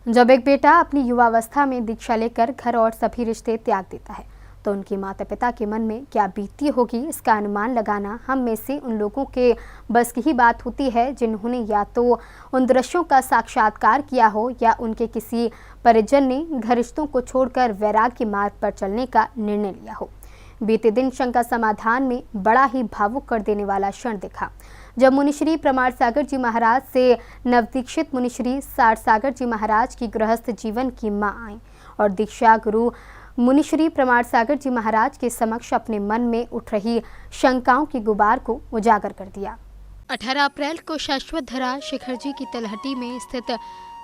जब एक बेटा अपनी युवावस्था में दीक्षा लेकर घर और सभी रिश्ते त्याग देता है तो उनके माता पिता के मन में क्या बीतती होगी, इसका अनुमान लगाना हम में से उन लोगों के बस की ही बात होती है जिन्होंने या तो उन दृश्यों का साक्षात्कार किया हो या उनके किसी परिजन ने घर रिश्तों को छोड़कर वैराग्य मार्ग पर चलने का निर्णय लिया हो। बीते दिन शंका समाधान में बड़ा ही भावुक कर देने वाला क्षण दिखा जब मुनिश्री प्रमाण सागर जी महाराज से नवदीक्षित मुनिश्री सार सागर जी महाराज की गृहस्थ जीवन की मां आई और दीक्षा गुरु मुनिश्री प्रमाण सागर जी महाराज के समक्ष अपने मन में उठ रही शंकाओं के गुबार को उजागर कर दिया। 18 अप्रैल को शाश्वत धरा शिखर जी की तलहटी में स्थित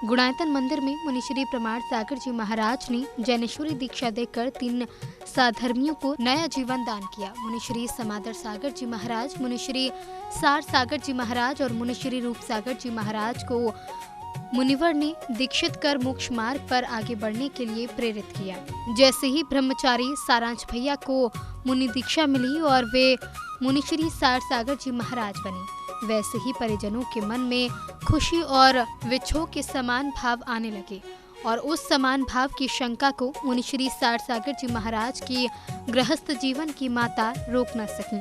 गुणायतन मंदिर में मुनिश्री प्रमाण सागर जी महाराज ने जैनेश्वरी दीक्षा देकर 3 साधर्मियों को नया जीवन दान किया। मुनिश्री समादर सागर जी महाराज, मुनिश्री सार सागर जी महाराज और मुनिश्री रूप सागर जी महाराज को मुनिवर ने दीक्षित कर मोक्ष मार्ग पर आगे बढ़ने के लिए प्रेरित किया। जैसे ही ब्रह्मचारी सारांश भैया को मुनि दीक्षा मिली और वे मुनिश्री सार सागर जी महाराज बने, वैसे ही परिजनों के मन में खुशी और विक्षोभ के समान भाव आने लगे और उस समान भाव की शंका को मुनिश्री सार सागर जी महाराज की गृहस्थ जीवन की माता रोक न सकी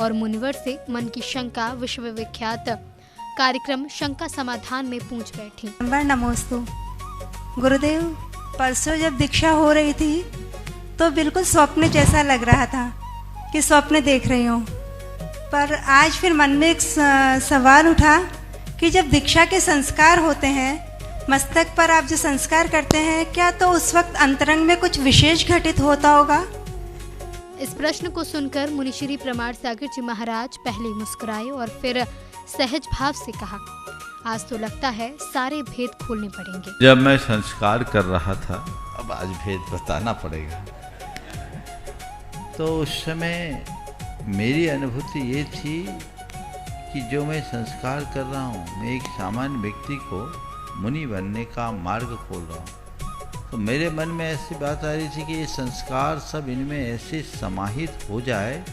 और मुनिवर से मन की शंका विश्वविख्यात कार्यक्रम शंका समाधान में पूछ बैठी। नमोस्तु गुरुदेव, परसों जब दीक्षा हो रही थी तो बिल्कुल स्वप्न जैसा लग रहा था कि स्वप्न देख रही हूँ, पर आज फिर मन में एक सवाल उठा कि जब दीक्षा के संस्कार होते हैं, मस्तक पर आप जो संस्कार करते हैं, क्या तो उस वक्त अंतरंग में कुछ विशेष घटित होता होगा? इस प्रश्न को सुनकर मुनिश्री प्रमाण सागर जी महाराज पहले मुस्कुराए और फिर सहज भाव से कहा, आज तो लगता है सारे भेद खोलने पड़ेंगे। जब मैं संस्कार कर रहा था, अब आज भेद बताना पड़ेगा, तो उस समय मेरी अनुभूति ये थी कि जो मैं संस्कार कर रहा हूँ, मैं एक सामान्य व्यक्ति को मुनि बनने का मार्ग खोल रहा हूँ। तो मेरे मन में ऐसी बात आ रही थी कि ये संस्कार सब इनमें ऐसे समाहित हो जाए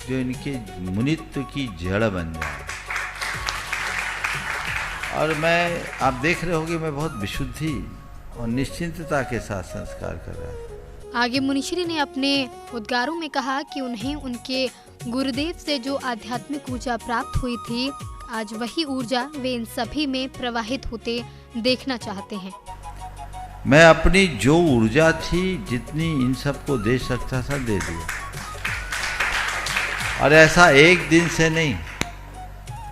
जो इनके मुनित्व की जड़ बन जाए। और आप देख रहे होंगे मैं बहुत विशुद्धि और निश्चिंतता के साथ संस्कार कर रहा था। आगे मुनिश्री ने अपने उद्गारों में कहा कि उन्हें उनके गुरुदेव से जो आध्यात्मिक ऊर्जा प्राप्त हुई थी, आज वही ऊर्जा वे इन सभी में प्रवाहित होते देखना चाहते हैं। मैं अपनी जो ऊर्जा थी, जितनी इन सबको दे सकता था, दे दिया। और ऐसा एक दिन से नहीं,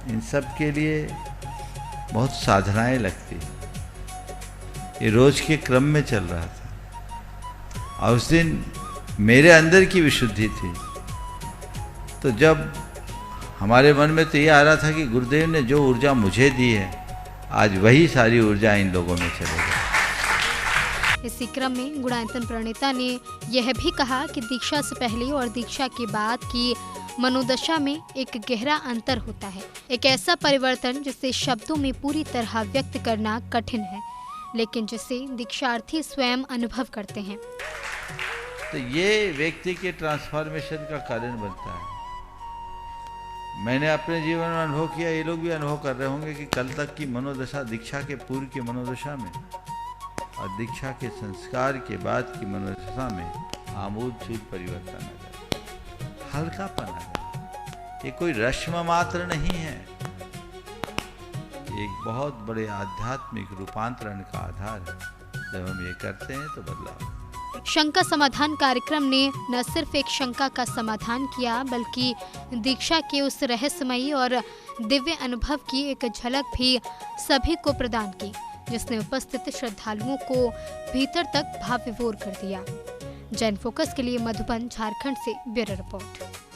इन सब के लिए बहुत साधनाएं लगती, ये रोज के क्रम में चल रहा था। और उस दिन मेरे अंदर की विशुद्धि थी, तो जब हमारे मन में तो ये आ रहा था कि गुरुदेव ने जो ऊर्जा मुझे दी है, आज वही सारी ऊर्जा इन लोगों में चलेगी। इसी क्रम में गुणायतन प्रणेता ने यह भी कहा कि दीक्षा से पहले और दीक्षा के बाद की मनोदशा में एक गहरा अंतर होता है, एक ऐसा परिवर्तन जिसे शब्दों में पूरी तरह व्यक्त करना कठिन है, लेकिन जिसे दीक्षार्थी स्वयं अनुभव करते हैं। तो ये व्यक्ति के ट्रांसफॉर्मेशन का कारण बनता है। मैंने अपने जीवन में अनुभव किया, ये लोग भी अनुभव कर रहे होंगे कि कल तक की मनोदशा दीक्षा के पूर्व की मनोदशा में और दीक्षा के संस्कार के बाद की मनोदशा में आमूल-चूल परिवर्तन आ जाए, हल्कापन आ जाए। ये कोई रश्म मात्र नहीं है, एक बहुत बड़े आध्यात्मिक रूपांतरण का आधार है। जब हम ये करते हैं तो बदलाव। शंका समाधान कार्यक्रम ने न सिर्फ एक शंका का समाधान किया, बल्कि दीक्षा के उस रहस्यमयी और दिव्य अनुभव की एक झलक भी सभी को प्रदान की, जिसने उपस्थित श्रद्धालुओं को भीतर तक भाव विभोर कर दिया। जैन फोकस के लिए मधुबन, झारखंड से ब्यूरो रिपोर्ट।